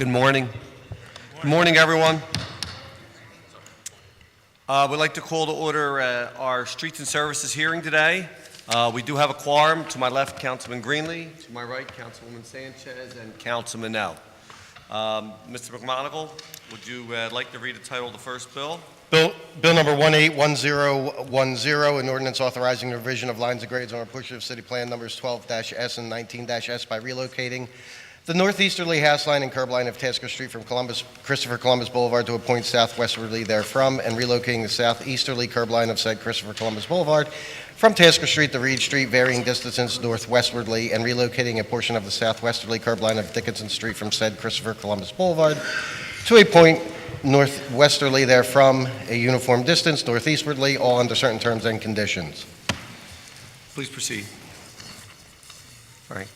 Good morning. Good morning, everyone. We'd like to call to order our Streets and Services hearing today. We do have a quorum. To my left, Councilman Greenlee. To my right, Councilwoman Sanchez and Councilman No. Mr. McMonigle, would you like to read the title of the first bill? Bill number 181010, an ordinance authorizing the revision of lines and grades on a portion of City Plan numbers 12-S and 19-S by relocating the northeasterly houseline and curbline of Tasker Street from Christopher Columbus Boulevard to a point southwestwardly therefrom, and relocating the southeasterly curbline of said Christopher Columbus Boulevard from Tasker Street to Reed Street, varying distances northwestwardly, and relocating a portion of the southwesterly curbline of Dickinson Street from said Christopher Columbus Boulevard to a point northwesterly therefrom, a uniform distance northeastwardly, all under certain terms and conditions. Please proceed. Frank.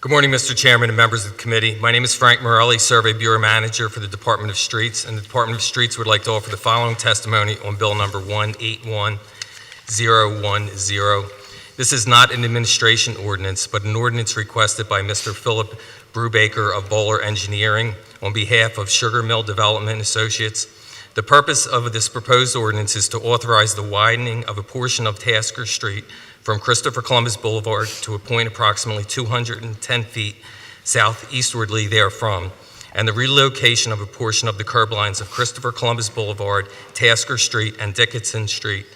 Good morning, Mr. Chairman and members of the committee. My name is Frank Morelli, Survey Bureau Manager for the Department of Streets, and the Department of Streets would like to offer the following testimony on Bill number 181010. This is not an administration ordinance, but an ordinance requested by Mr. Philip Brubaker of Bowler Engineering on behalf of Sugar Mill Development Associates. The purpose of this proposed ordinance is to authorize the widening of a portion of Tasker Street from Christopher Columbus Boulevard to a point approximately 210 feet southeastwardly therefrom, and the relocation of a portion of the curb lines of Christopher Columbus Boulevard, Tasker Street, and Dickinson Street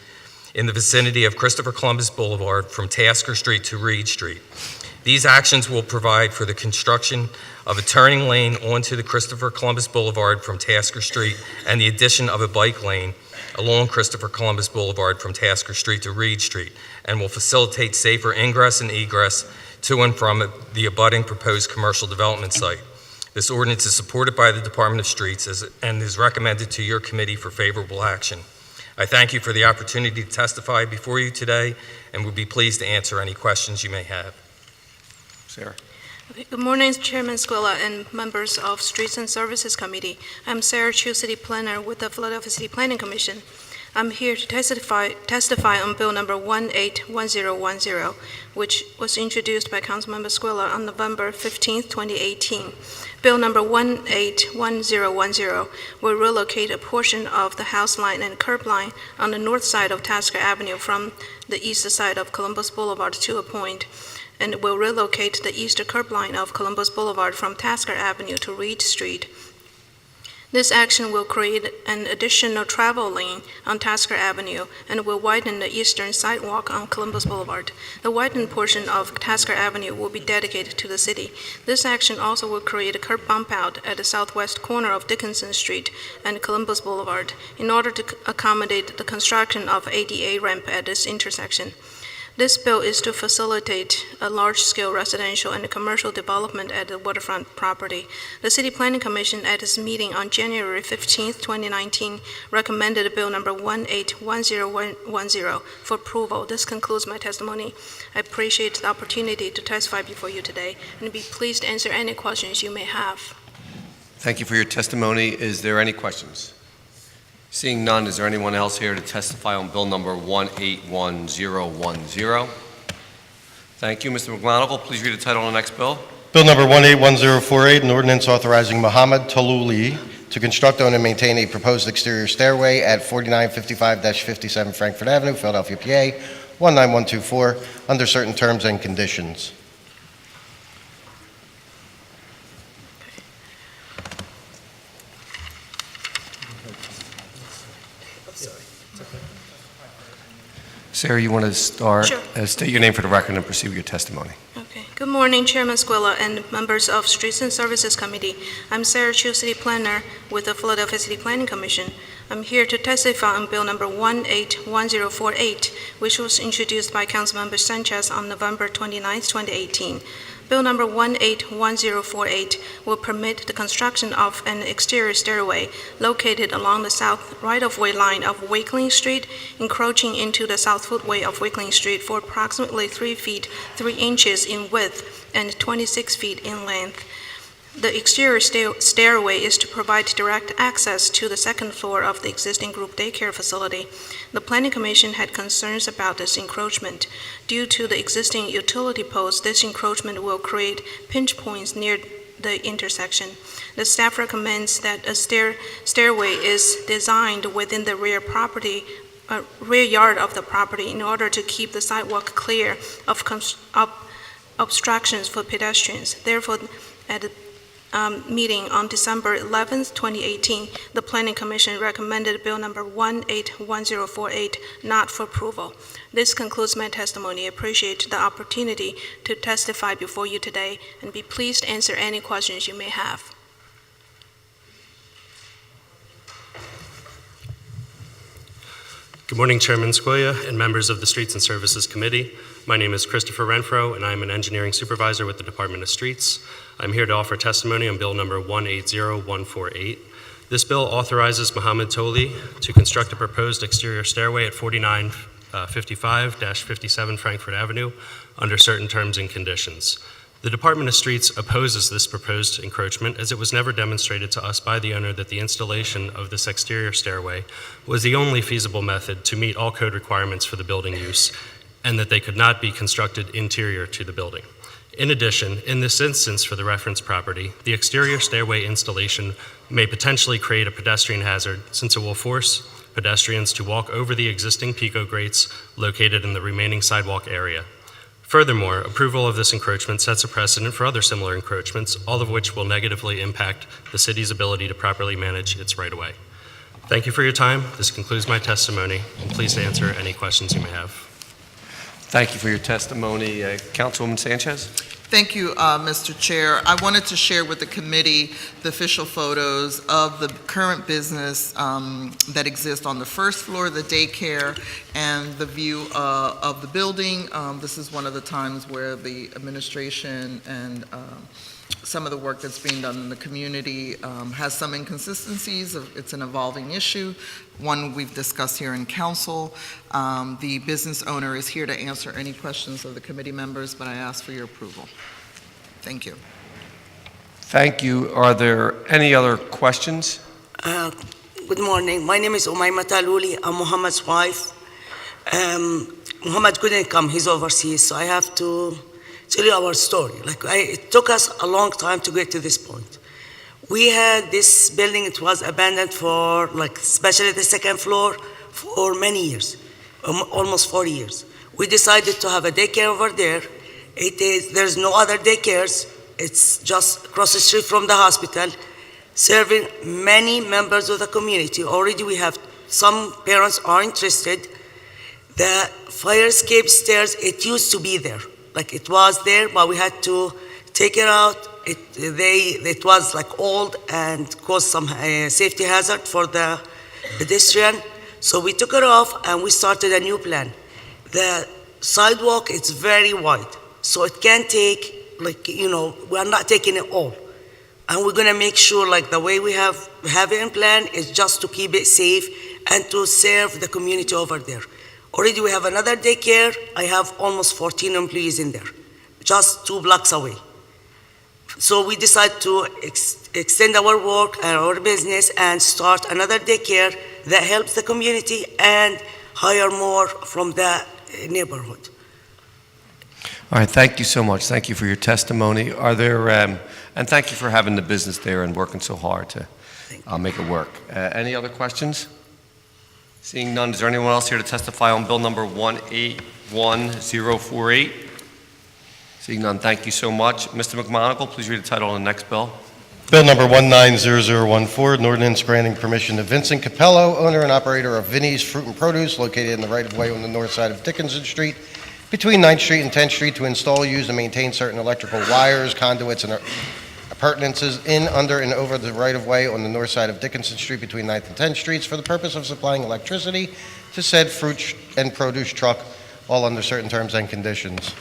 in the vicinity of Christopher Columbus Boulevard from Tasker Street to Reed Street. These actions will provide for the construction of a turning lane onto the Christopher Columbus Boulevard from Tasker Street and the addition of a bike lane along Christopher Columbus Boulevard from Tasker Street to Reed Street, and will facilitate safer ingress and egress to and from the abutting proposed commercial development site. This ordinance is supported by the Department of Streets and is recommended to your committee for favorable action. I thank you for the opportunity to testify before you today and would be pleased to answer any questions you may have. Sarah. Okay, good morning, Chairman Squilla and members of Streets and Services Committee. I'm Sarah Chu, City Planner with the Philadelphia City Planning Commission. I'm here to testify on Bill number 181010, which was introduced by Councilmember Squilla on November 15, 2018. Bill number 181010 will relocate a portion of the house line and curb line on the north side of Tasker Avenue from the east side of Columbus Boulevard to a point, and will relocate the east curb line of Columbus Boulevard from Tasker Avenue to Reed Street. This action will create an additional travel lane on Tasker Avenue and will widen the eastern sidewalk on Columbus Boulevard. The widened portion of Tasker Avenue will be dedicated to the city. This action also will create a curb bump out at the southwest corner of Dickinson Street and Columbus Boulevard in order to accommodate the construction of ADA ramp at this intersection. This bill is to facilitate a large-scale residential and commercial development at the waterfront property. The City Planning Commission at its meeting on January 15, 2019, recommended Bill number 181010 for approval. This concludes my testimony. I appreciate the opportunity to testify before you today and be pleased to answer any questions you may have. Thank you for your testimony. Is there any questions? Seeing none, is there anyone else here to testify on Bill number 181010? Thank you. Mr. McMonigle, please read the title on the next bill. Bill number 181048, an ordinance authorizing Muhammad Taluli to construct, own, and maintain a proposed exterior stairway at 4955-57 Frankfurt Avenue, Philadelphia, PA, 19124, under certain terms and conditions. Sarah, you want to start? Sure. State your name for the record and proceed with your testimony. Okay. Good morning, Chairman Squilla and members of Streets and Services Committee. I'm Sarah Chu, City Planner with the Philadelphia City Planning Commission. I'm here to testify on Bill number 181048, which was introduced by Councilmember Sanchez on November 29, 2018. Bill number 181048 will permit the construction of an exterior stairway located along the south right-of-way line of Wakeling Street, encroaching into the south footway of Wakeling Street for approximately 3 feet 3 inches in width and 26 feet in length. The exterior stairway is to provide direct access to the second floor of the existing group daycare facility. The Planning Commission had concerns about this encroachment. Due to the existing utility poles, this encroachment will create pinch points near the intersection. The staff recommends that a stairway is designed within the rear yard of the property in order to keep the sidewalk clear of obstructions for pedestrians. Therefore, at the meeting on December 11th, 2018, the Planning Commission recommended Bill number 181048 not for approval. This concludes my testimony. I appreciate the opportunity to testify before you today and be pleased to answer any questions you may have. Good morning, Chairman Squilla and members of the Streets and Services Committee. My name is Christopher Renfro, and I am an engineering supervisor with the Department of Streets. I'm here to offer testimony on Bill number 180148. This bill authorizes Mohammed Toli to construct a proposed exterior stairway at 4955-57 Frankfurt Avenue under certain terms and conditions. The Department of Streets opposes this proposed encroachment as it was never demonstrated to us by the owner that the installation of this exterior stairway was the only feasible method to meet all code requirements for the building use and that they could not be constructed interior to the building. In addition, in this instance for the reference property, the exterior stairway installation may potentially create a pedestrian hazard since it will force pedestrians to walk over the existing Pico grates located in the remaining sidewalk area. Furthermore, approval of this encroachment sets a precedent for other similar encroachments, all of which will negatively impact the city's ability to properly manage its right-of-way. Thank you for your time. This concludes my testimony. I'm pleased to answer any questions you may have. Thank you for your testimony. Councilwoman Sanchez? Thank you, Mr. Chair. I wanted to share with the committee the official photos of the current business that exists on the first floor, the daycare, and the view of the building. This is one of the times where the administration and some of the work that's being done in the community has some inconsistencies. It's an evolving issue, one we've discussed here in council. The business owner is here to answer any questions of the committee members, but I ask for your approval. Thank you. Thank you. Are there any other questions? Good morning. My name is Umayma Taluli. I'm Muhammad's wife. Muhammad couldn't come. He's overseas, so I have to tell you our story. It took us a long time to get to this point. We had this building, it was abandoned for, especially the second floor, for many years, almost 40 years. We decided to have a daycare over there. There's no other daycares. It's just across the street from the hospital, serving many members of the community. Already we have some parents are interested. The fire escape stairs, it used to be there. It was there, but we had to take it out. It was old and caused some safety hazard for the pedestrian. So we took it off and we started a new plan. The sidewalk is very wide, so it can take, we are not taking it all. And we're gonna make sure the way we have it in plan is just to keep it safe and to serve the community over there. Already we have another daycare. I have almost 14 employees in there, just 2 blocks away. So we decided to extend our work and our business and start another daycare that helps the community and hire more from the neighborhood. All right, thank you so much. Thank you for your testimony. Are there, and thank you for having the business there and working so hard to make it work. Any other questions? Seeing none, is there anyone else here to testify on bill number 181048? Seeing none, thank you so much. Mr. McMonagle, please read the title on the next bill. Bill number 190014, an ordinance granting permission to Vincent Capello, owner and operator of Vinnie's Fruit and Produce, located in the right-of-way on the north side of Dickinson Street, between 9th Street and 10th Street, to install, use, and maintain certain electrical wires, conduits, and appurtenances in, under, and over the right-of-way on the north side of Dickinson Street between 9th and 10th Streets for the purpose of supplying electricity to said fruit and produce truck, all under certain terms and conditions.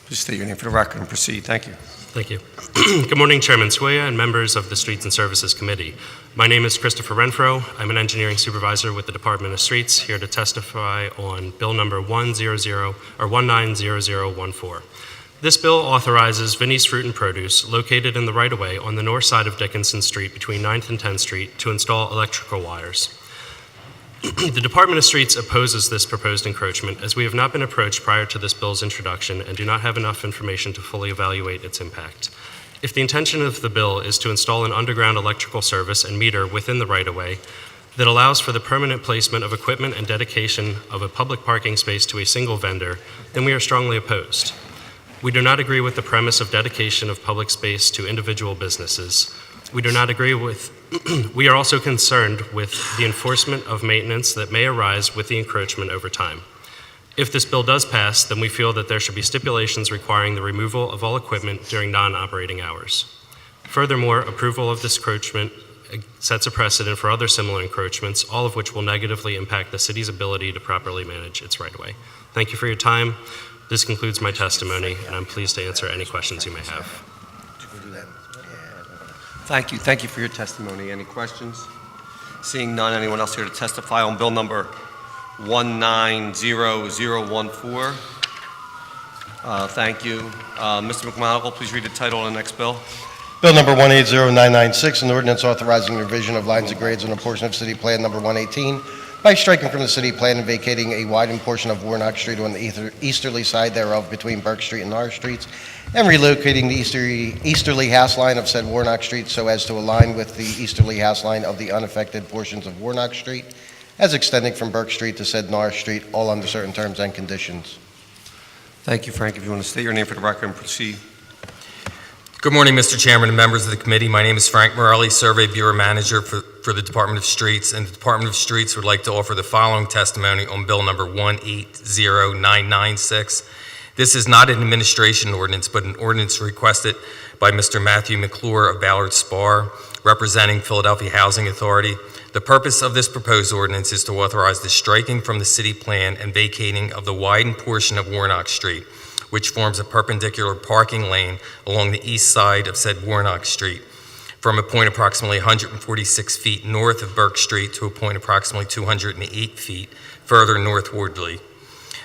Please state your name for the record and proceed. Thank you. Thank you. Good morning, Chairman Squilla and members of the Streets and Services Committee. My name is Christopher Renfro. I'm an engineering supervisor with the Department of Streets, here to testify on bill number 190014. This bill authorizes Vinnie's Fruit and Produce, located in the right-of-way on the north side of Dickinson Street between 9th and 10th Street, to install electrical wires. The Department of Streets opposes this proposed encroachment as we have not been approached prior to this bill's introduction and do not have enough information to fully evaluate its impact. If the intention of the bill is to install an underground electrical service and meter within the right-of-way that allows for the permanent placement of equipment and dedication of a public parking space to a single vendor, then we are strongly opposed. We do not agree with the premise of dedication of public space to individual businesses. We are also concerned with the enforcement of maintenance that may arise with the encroachment over time. If this bill does pass, then we feel that there should be stipulations requiring the removal of all equipment during non-operating hours. Furthermore, approval of this encroachment sets a precedent for other similar encroachments, all of which will negatively impact the city's ability to properly manage its right-of-way. Thank you for your time. This concludes my testimony, and I'm pleased to answer any questions you may have. Thank you. Thank you for your testimony. Any questions? Seeing none, anyone else here to testify on bill number 190014? Thank you. Mr. McMonigle, please read the title of the next bill. Bill number 180996, an ordinance authorizing the revision of lines and grades on a portion of City Plan number 118 by striking from the city plan and vacating a widened portion of Warnock Street on the easterly side thereof between Berks Street and Norris Streets, and relocating the easterly house line of said Warnock Street so as to align with the easterly house line of the unaffected portions of Warnock Street, as extending from Berks Street to said Norris Street, all under certain terms and conditions. Thank you, Frank. If you want to state your name for the record and proceed. Good morning, Mr. Chairman and members of the committee. My name is Frank Morelli, Survey Bureau Manager for the Department of Streets, and the Department of Streets would like to offer the following testimony on Bill number 180996. This is not an administration ordinance, but an ordinance requested by Mr. Matthew McClure of Ballard Spar, representing Philadelphia Housing Authority. The purpose of this proposed ordinance is to authorize the striking from the city plan and vacating of the widened portion of Warnock Street, which forms a perpendicular parking lane along the east side of said Warnock Street, from a point approximately 146 feet north of Berks Street to a point approximately 208 feet further northwardly.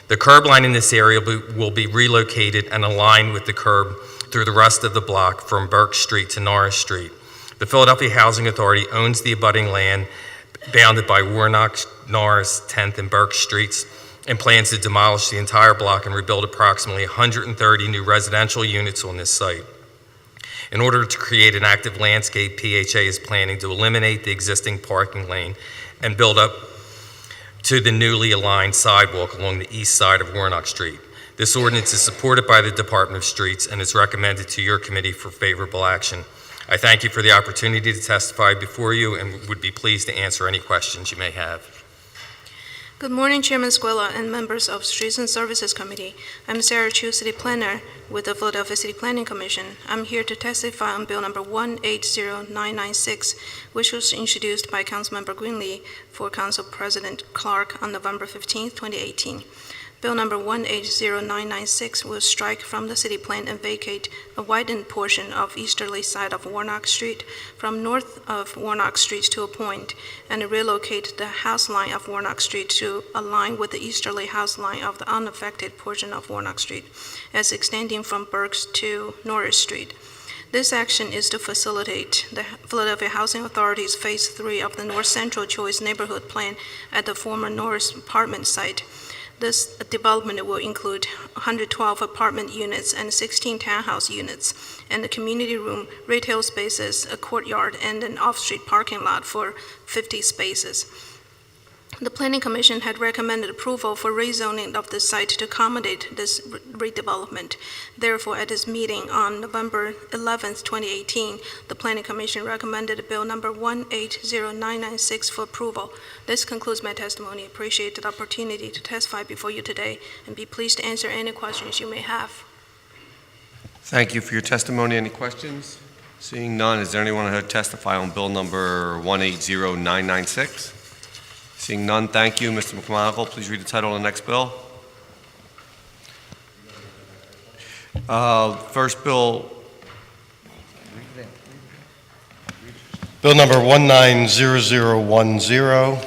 The curb line in this area will be relocated and aligned with the curb through the rest of the block from Berks Street to Norris Street. The Philadelphia Housing Authority owns the abutting land bounded by Warnock, Norris, 10th, and Berks Streets, and plans to demolish the entire block and rebuild approximately 130 new residential units on this site. In order to create an active landscape, PHA is planning to eliminate the existing parking lane and build up to the newly aligned sidewalk along the east side of Warnock Street. This ordinance is supported by the Department of Streets and is recommended to your committee for favorable action. I thank you for the opportunity to testify before you and would be pleased to answer any questions you may have. Good morning, Chairman Squilla and members of Streets and Services Committee. I'm Sarah Chu, City Planner with the Philadelphia City Planning Commission. I'm here to testify on Bill number 180996, which was introduced by Councilmember Greenlee for Council President Clark on November 15, 2018. Bill number 180996 will strike from the city plan and vacate a widened portion of easterly side of Warnock Street from north of Warnock Street to a point, and relocate the house line of Warnock Street to align with the easterly house line of the unaffected portion of Warnock Street, as extending from Berks to Norris Street. This action is to facilitate the Philadelphia Housing Authority's Phase 3 of the North Central Choice Neighborhood Plan at the former Norris apartment site. This development will include 112 apartment units and 16 townhouse units, and a community room, retail spaces, a courtyard, and an off-street parking lot for 50 spaces. The Planning Commission had recommended approval for rezoning of the site to accommodate this redevelopment. Therefore, at its meeting on November 11, 2018, the Planning Commission recommended Bill number 180996 for approval. This concludes my testimony. I appreciate the opportunity to testify before you today and be pleased to answer any questions you may have. Thank you for your testimony. Any questions? Seeing none, is there anyone who would testify on bill number 180996? Seeing none, thank you. Mr. McMonigle, please read the title of the next bill. First bill. Bill number 190010,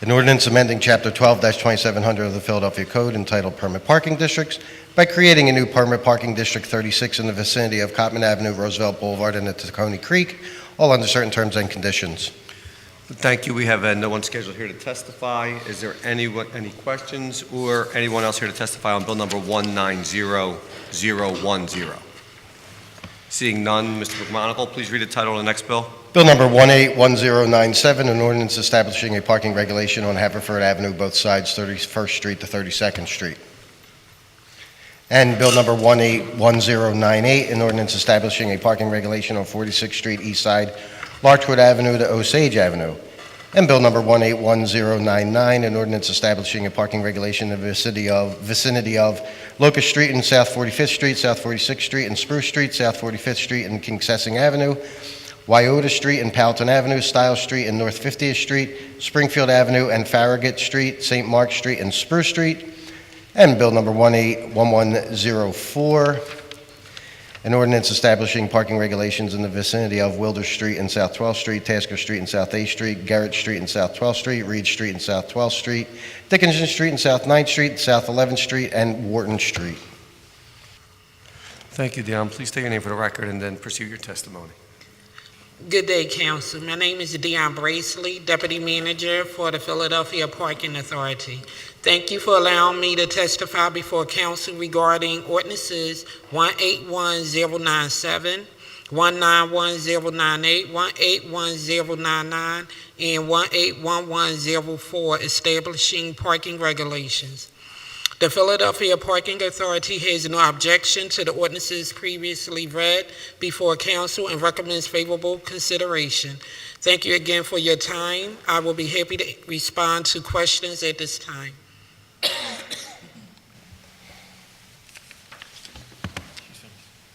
an ordinance amending Chapter 12-2700 of the Philadelphia Code entitled Permit Parking Districts by creating a new Permit Parking District 36 in the vicinity of Cotman Avenue, Roosevelt Boulevard, and the Tacony Creek, all under certain terms and conditions. Thank you. We have no one scheduled here to testify. Is there any questions or anyone else here to testify on bill number 190010? Seeing none, Mr. McMonigle, please read the title of the next bill. Bill number 181097, an ordinance establishing a parking regulation on Haverford Avenue, both sides, 31st Street to 32nd Street. And bill number 181098, an ordinance establishing a parking regulation on 46th Street East Side, Larchwood Avenue to Osage Avenue. And bill number 181099, an ordinance establishing a parking regulation in the vicinity of Locust Street and South 45th Street, South 46th Street and Spruce Street, South 45th Street and Kingsessing Avenue, Wyoda Street and Powelton Avenue, Stiles Street and North 50th Street, Springfield Avenue and Farragut Street, St. Mark Street and Spruce Street. And bill number 181104, an ordinance establishing parking regulations in the vicinity of Wilder Street and South 12th Street, Tasker Street and South 8th Street, Garrett Street and South 12th Street, Reed Street and South 12th Street, Dickinson Street and South 9th Street, South 11th Street, and Wharton Street. Thank you, Dion. Please state your name for the record and then pursue your testimony. Good day, Council. My name is Dion Braceley, Deputy Manager for the Philadelphia Parking Authority. Thank you for allowing me to testify before Council regarding ordinances 181097, 191098, 181099, and 181104, establishing parking regulations. The Philadelphia Parking Authority has no objection to the ordinances previously read before Council and recommends favorable consideration. Thank you again for your time. I will be happy to respond to questions at this time.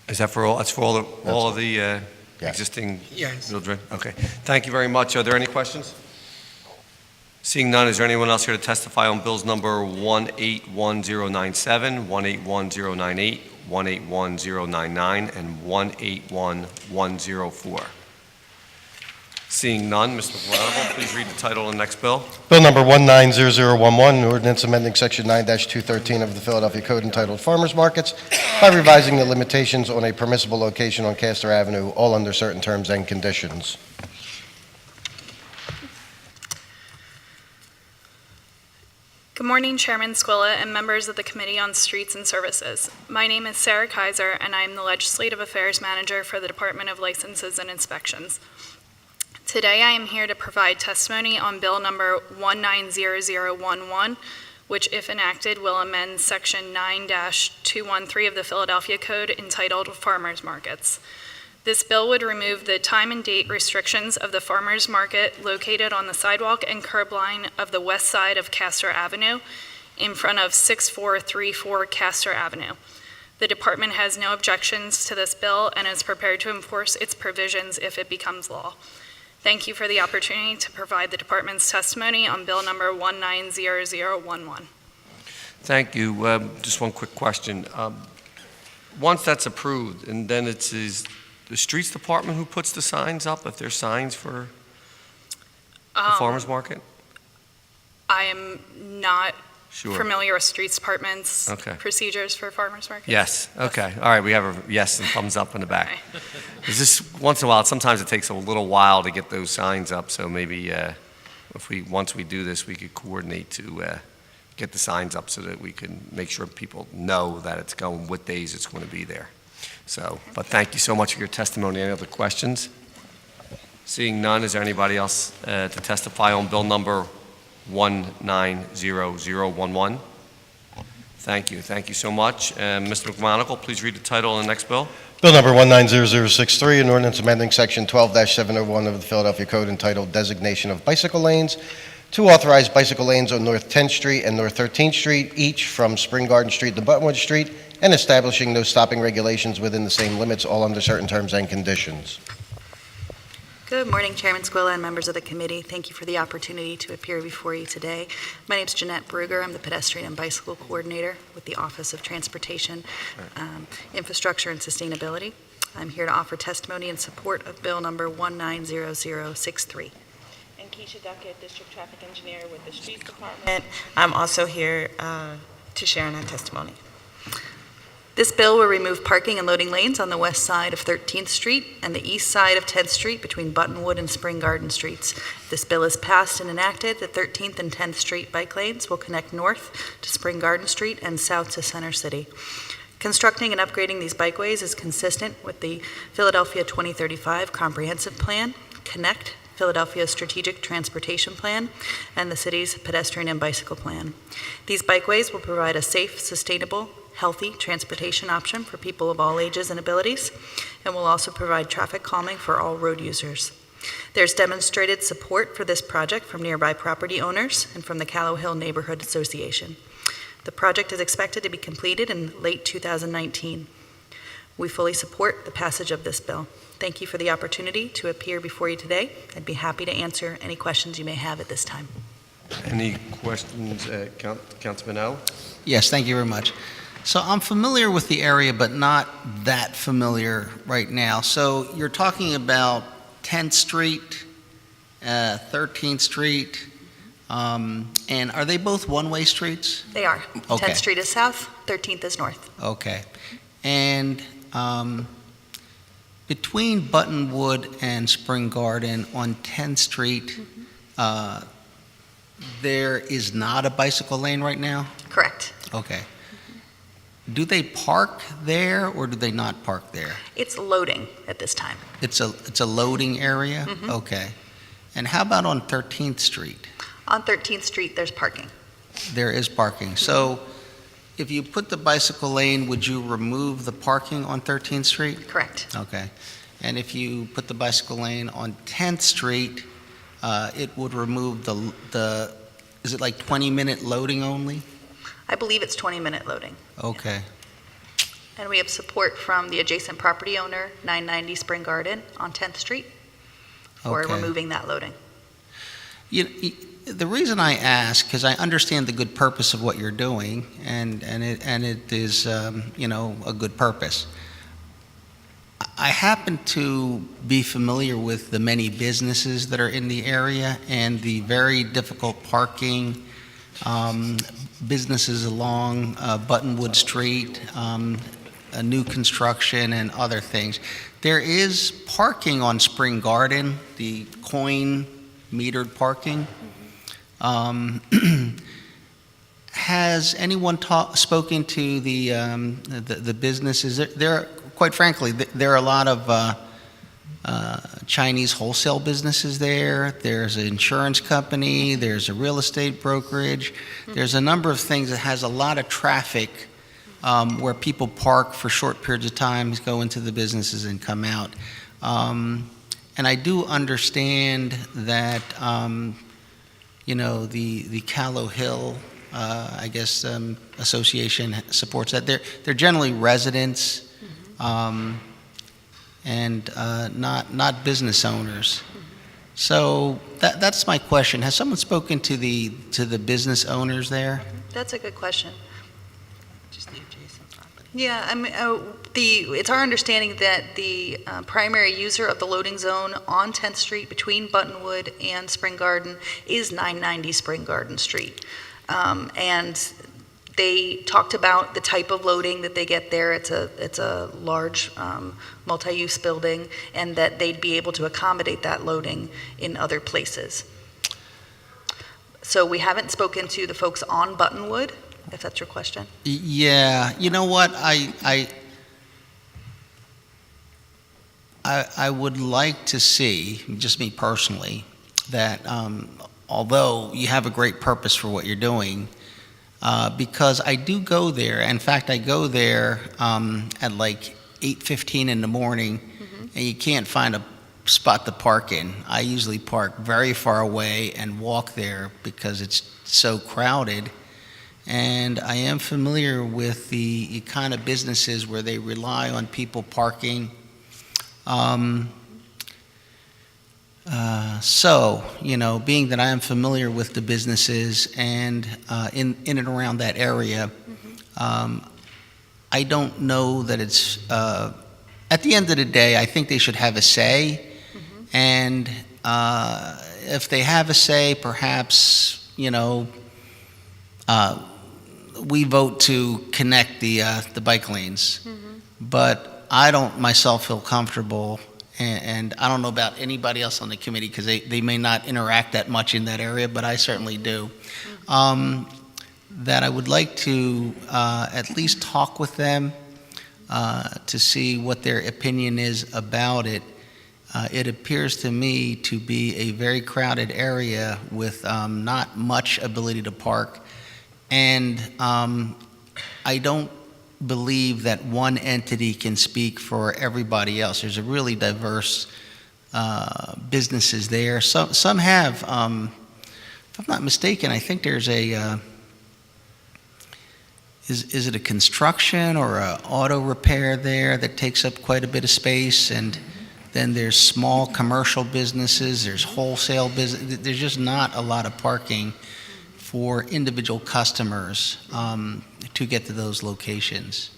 Is that for all? That's for all of the Yes. existing Yes. children? Okay. Thank you very much. Are there any questions? Seeing none, is there anyone else here to testify on bills number 181097, 181098, 181099, and 181104? Seeing none, Mr. McMonigle, please read the title of the next bill. Bill number 190011, an ordinance amending section 9-213 of the Philadelphia Code entitled Farmers Markets by revising the limitations on a permissible location on Castor Avenue, all under certain terms and conditions. Good morning, Chairman Squilla and members of the Committee on Streets and Services. My name is Sarah Kaiser, and I am the Legislative Affairs Manager for the Department of Licenses and Inspections. Today, I am here to provide testimony on Bill number 190011, which, if enacted, will amend Section 9-213 of the Philadelphia Code entitled Farmers Markets. This bill would remove the time and date restrictions of the farmers market located on the sidewalk and curb line of the west side of Castor Avenue in front of 6434 Castor Avenue. The department has no objections to this bill and is prepared to enforce its provisions if it becomes law. Thank you for the opportunity to provide the department's testimony on bill number 190011. Thank you. Just one quick question. Once that's approved, and then it's the Streets Department who puts the signs up, if there's signs for the farmer's market? I am not Sure. familiar with Streets Department's Okay. procedures for farmers markets. Yes, okay. All right, we have a yes and thumbs up in the back. Okay. Is this, once in a while, sometimes it takes a little while to get those signs up, so maybe once we do this, we could coordinate to get the signs up so that we can make sure people know that it's going, what days it's going to be there. So, but thank you so much for your testimony. Any other questions? Seeing none, is there anybody else to testify on bill number 190011? Thank you so much. Mr. McMonigle, please read the title of the next bill. Bill number 190063, an ordinance amending section 12-701 of the Philadelphia Code entitled Designation of Bicycle Lanes to authorize bicycle lanes on North 10th Street and North 13th Street, each from Spring Garden Street to Buttonwood Street, and establishing no stopping regulations within the same limits, all under certain terms and conditions. Good morning, Chairman Squilla and members of the committee. Thank you for the opportunity to appear before you today. My name is Jeanette Bruger. I'm the Pedestrian and Bicycle Coordinator with the Office of Transportation, Infrastructure, and Sustainability. I'm here to offer testimony in support of Bill number 190063. And Keisha Duckett, District Traffic Engineer with the Streets Department. I'm also here to share in that testimony. This bill will remove parking and loading lanes on the west side of 13th Street and the east side of 10th Street between Buttonwood and Spring Garden Streets. If this bill is passed and enacted, the 13th and 10th Street bike lanes will connect north to Spring Garden Street and south to Center City. Constructing and upgrading these bikeways is consistent with the Philadelphia 2035 Comprehensive Plan, Connect, Philadelphia Strategic Transportation Plan, and the city's pedestrian and bicycle plan. These bikeways will provide a safe, sustainable, healthy transportation option for people of all ages and abilities, and will also provide traffic calming for all road users. There's demonstrated support for this project from nearby property owners and from the Callow Hill Neighborhood Association. The project is expected to be completed in late 2019. We fully support the passage of this bill. Thank you for the opportunity to appear before you today. I'd be happy to answer any questions you may have at this time. Any questions, Councilman O? Yes, thank you very much. So I'm familiar with the area, but not that familiar right now. So you're talking about 10th Street, 13th Street, and are they both one-way streets? They are. Okay. 10th Street is south, 13th is north. Okay. And between Buttonwood and Spring Garden on 10th Street, there is not a bicycle lane right now? Correct. Okay. Do they park there or do they not park there? It's loading at this time. It's a loading area? Okay. And how about on 13th Street? On 13th Street, there's parking. There is parking. So if you put the bicycle lane, would you remove the parking on 13th Street? Correct. Okay. And if you put the bicycle lane on 10th Street, it would remove the is it like 20-minute loading only? I believe it's 20-minute loading. Okay. And we have support from the adjacent property owner, 990 Spring Garden on 10th Street, for Okay. removing that loading. The reason I ask, because I understand the good purpose of what you're doing, and it is, a good purpose. I happen to be familiar with the many businesses that are in the area and the very difficult parking, businesses along Buttonwood Street, a new construction and other things. There is parking on Spring Garden, the coin metered parking. Has anyone spoken to the businesses? There, quite frankly, there are a lot of Chinese wholesale businesses there. There's an insurance company. There's a real estate brokerage. There's a number of things that has a lot of traffic where people park for short periods of time, go into the businesses and come out. And I do understand that, the Callow Hill, association supports that. They're generally residents and not business owners. So that's my question. Has someone spoken to the business owners there? That's a good question. Yeah, I mean, it's our understanding that the primary user of the loading zone on 10th Street between Buttonwood and Spring Garden is 990 Spring Garden Street. And they talked about the type of loading that they get there. It's a large multi-use building, and that they'd be able to accommodate that loading in other places. So we haven't spoken to the folks on Buttonwood, if that's your question. Yeah, you know what, I would like to see, just me personally, that although you have a great purpose for what you're doing, because I do go there. In fact, I go there at like 8:15 in the morning, and you can't find a spot to park in. I usually park very far away and walk there because it's so crowded. And I am familiar with the kind of businesses where they rely on people parking. So, being that I am familiar with the businesses and in and around that area, I don't know that it's, at the end of the day, I think they should have a say. And if they have a say, perhaps, we vote to connect the bike lanes, but I don't myself feel comfortable, and I don't know about anybody else on the committee, because they may not interact that much in that area, but I certainly do, that I would like to at least talk with them to see what their opinion is about it. It appears to me to be a very crowded area with not much ability to park, and I don't believe that one entity can speak for everybody else. There's a really diverse businesses there. Some have, if I'm not mistaken, I think there's a, is it a construction or a auto repair there that takes up quite a bit of space? And then there's small commercial businesses, there's wholesale business. There's just not a lot of parking for individual customers to get to those locations.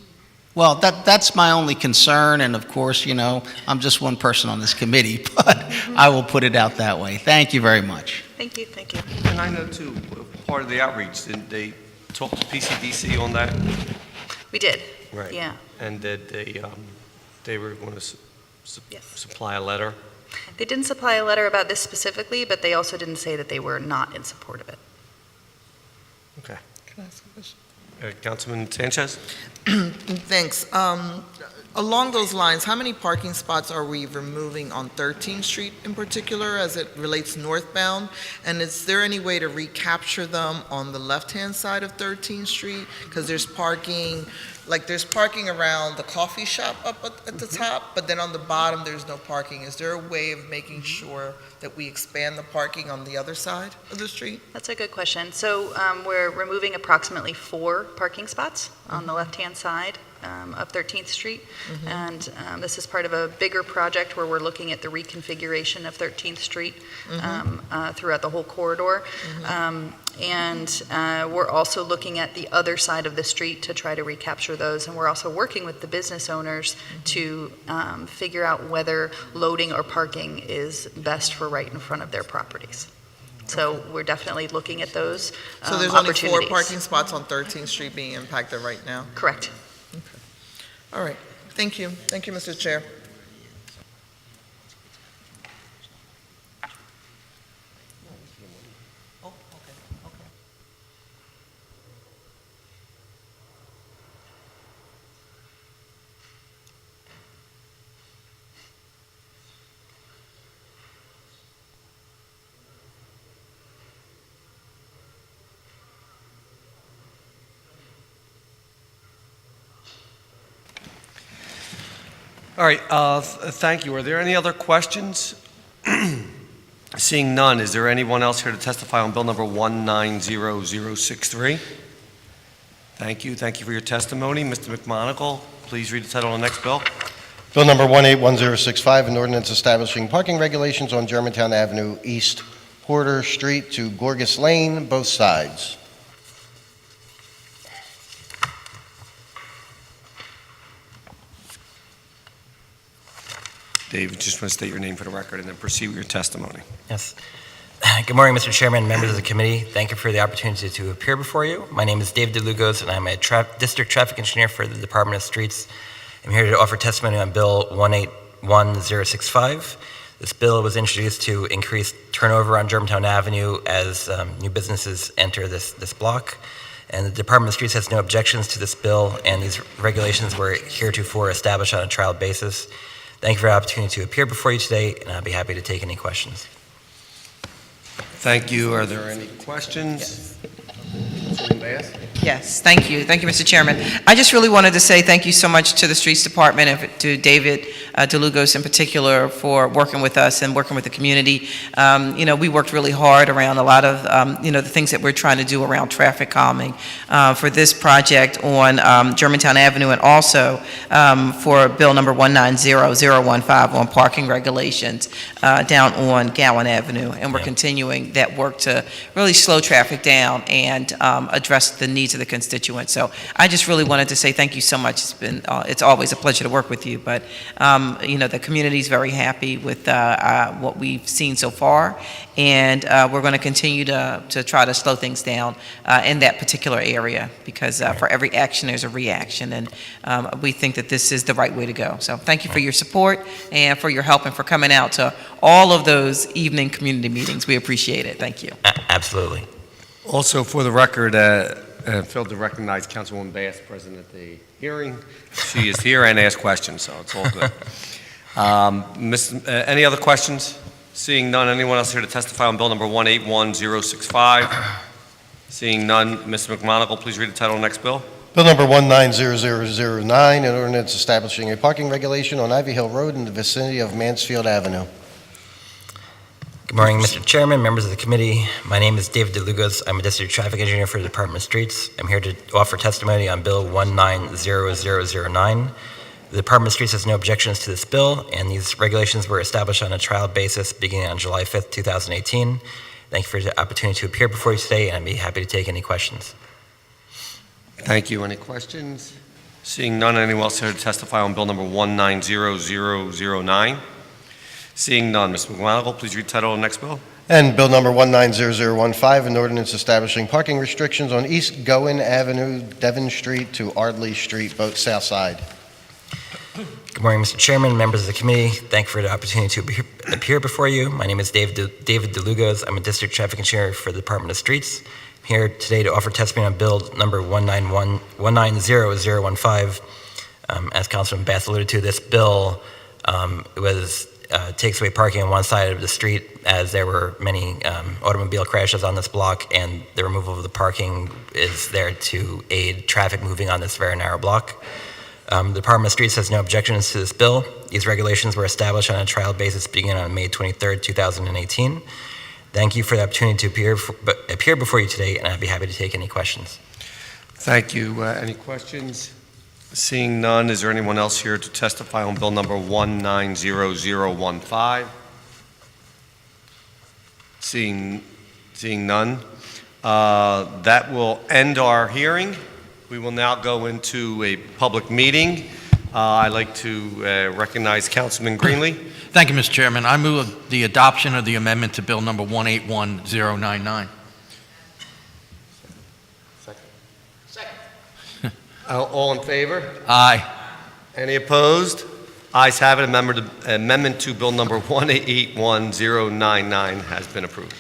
Well, that's my only concern, and of course, you know, I'm just one person on this committee, but I will put it out that way. Thank you very much. Thank you, thank you. And I know too, part of the outreach, didn't they talk to PCDC on that? We did. Right. Yeah. And that they were going to Yes. supply a letter? They didn't supply a letter about this specifically, but they also didn't say that they were not in support of it. Okay. Councilman Sanchez? Thanks. Along those lines, how many parking spots are we removing on 13th Street in particular as it relates northbound? And is there any way to recapture them on the left-hand side of 13th Street? Because there's parking around the coffee shop up at the top, but then on the bottom, there's no parking. Is there a way of making sure that we expand the parking on the other side of the street? That's a good question. So we're removing approximately 4 parking spots on the left-hand side of 13th Street. And this is part of a bigger project where we're looking at the reconfiguration of 13th Street throughout the whole corridor. And we're also looking at the other side of the street to try to recapture those. And we're also working with the business owners to figure out whether loading or parking is best for right in front of their properties. So we're definitely looking at those So there's only 4 opportunities. parking spots on 13th Street being impacted right now? Correct. All right. Thank you. Thank you, Mr. Chair. All right, thank you. Are there any other questions? Seeing none, is there anyone else here to testify on bill number 190063? Thank you for your testimony. Mr. McMonigle, please read the title of the next bill. Bill number 181065, an ordinance establishing parking regulations on Germantown Avenue East, Porter Street to Gorgas Lane, both sides. David, just want to state your name for the record and then proceed with your testimony. Yes. Good morning, Mr. Chairman, members of the committee. Thank you for the opportunity to appear before you. My name is David DeLugos, and I'm a district traffic engineer for the Department of Streets. I'm here to offer testimony on Bill 181065. This bill was introduced to increase turnover on Germantown Avenue as new businesses enter this block. And the Department of Streets has no objections to this bill, and these regulations were heretofore established on a trial basis. Thank you for the opportunity to appear before you today, and I'll be happy to take any questions. Thank you. Are there any questions? Councilwoman Bass? Yes, thank you. Thank you, Mr. Chairman. I just really wanted to say thank you so much to the Streets Department and to David DeLugos in particular for working with us and working with the community. We worked really hard around a lot of, the things that we're trying to do around traffic calming for this project on Germantown Avenue, and also for Bill number 190015 on parking regulations down on Gowan Avenue. And we're continuing that work to really slow traffic down and address address the needs of the constituents. So I just really wanted to say thank you so much. It's always a pleasure to work with you, but the community's very happy with what we've seen so far, and we're going to continue to try to slow things down in that particular area, because for every action there's a reaction, and we think that this is the right way to go. So thank you for your support and for your help and for coming out to all of those evening community meetings. We appreciate it. Thank you. Absolutely. Also, for the record, failed to recognize Councilwoman Bass present at the hearing. She is here and asked questions, so it's all good. Any other questions? Seeing none, anyone else here to testify on Bill number 181065? Seeing none, Mr. McMonigle, please read the title of the next bill. Bill number 190009, an ordinance establishing a parking regulation on Ivy Hill Road in the vicinity of Mansfield Avenue. Good morning, Mr. Chairman, members of the committee. My name is David DeLugos. I'm a district traffic engineer for the Department of Streets. I'm here to offer testimony on Bill 190009. The Department of Streets has no objections to this bill, and these regulations were established on a trial basis beginning on July 5th, 2018. Thank you for the opportunity to appear before you today, and I'd be happy to take any questions. Thank you. Any questions? Seeing none, anyone else here to testify on Bill number 190009? Seeing none, Mr. McMonigle, please read the title of the next bill. And Bill number 190015, an ordinance establishing parking restrictions on East Gowen Avenue, Devon Street to Ardley Street, both south side. Good morning, Mr. Chairman, members of the committee. Thank you for the opportunity to appear before you. My name is David DeLugos. I'm a district traffic engineer for the Department of Streets. I'm here today to offer testimony on Bill number 190015. As Councilman Bass alluded to, this bill takes away parking on one side of the street, as there were many automobile crashes on this block, and the removal of the parking is there to aid traffic moving on this very narrow block. The Department of Streets has no objections to this bill. These regulations were established on a trial basis beginning on May 23rd, 2018. Thank you for the opportunity to appear before you today, and I'd be happy to take any questions. Thank you. Any questions? Seeing none, is there anyone else here to testify on Bill number 190015? Seeing none, that will end our hearing. We will now go into a public meeting. I'd like to recognize Councilman Greenlee. Thank you, Mr. Chairman. I move the adoption of the amendment to Bill number 181099. All in favor? Aye. Any opposed? Ayes have it. Amendment to Bill number 181099 has been approved.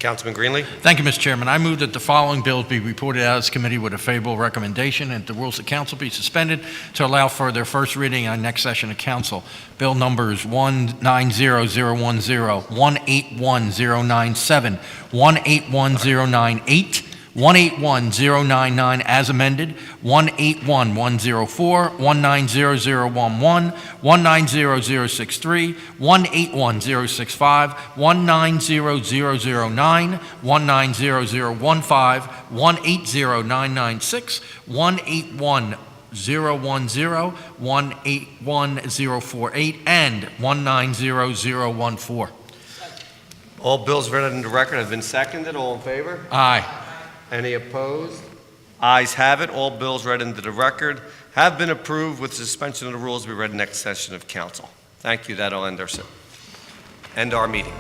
Councilman Greenlee? Thank you, Mr. Chairman. I move that the following bills be reported out of this committee with a favorable recommendation, and the rules of council be suspended to allow for their first reading on next session of council. Bill numbers 190010, 181097, 181098, 181099 as amended, 181104, 190011, 190063, 181065, 190009, 190015, 180996, 181010, 181048, and 190014. All bills read into the record have been seconded. All in favor? Aye. Any opposed? Ayes have it. All bills read into the record have been approved with suspension of the rules to be read next session of council. Thank you. That'll end our meeting.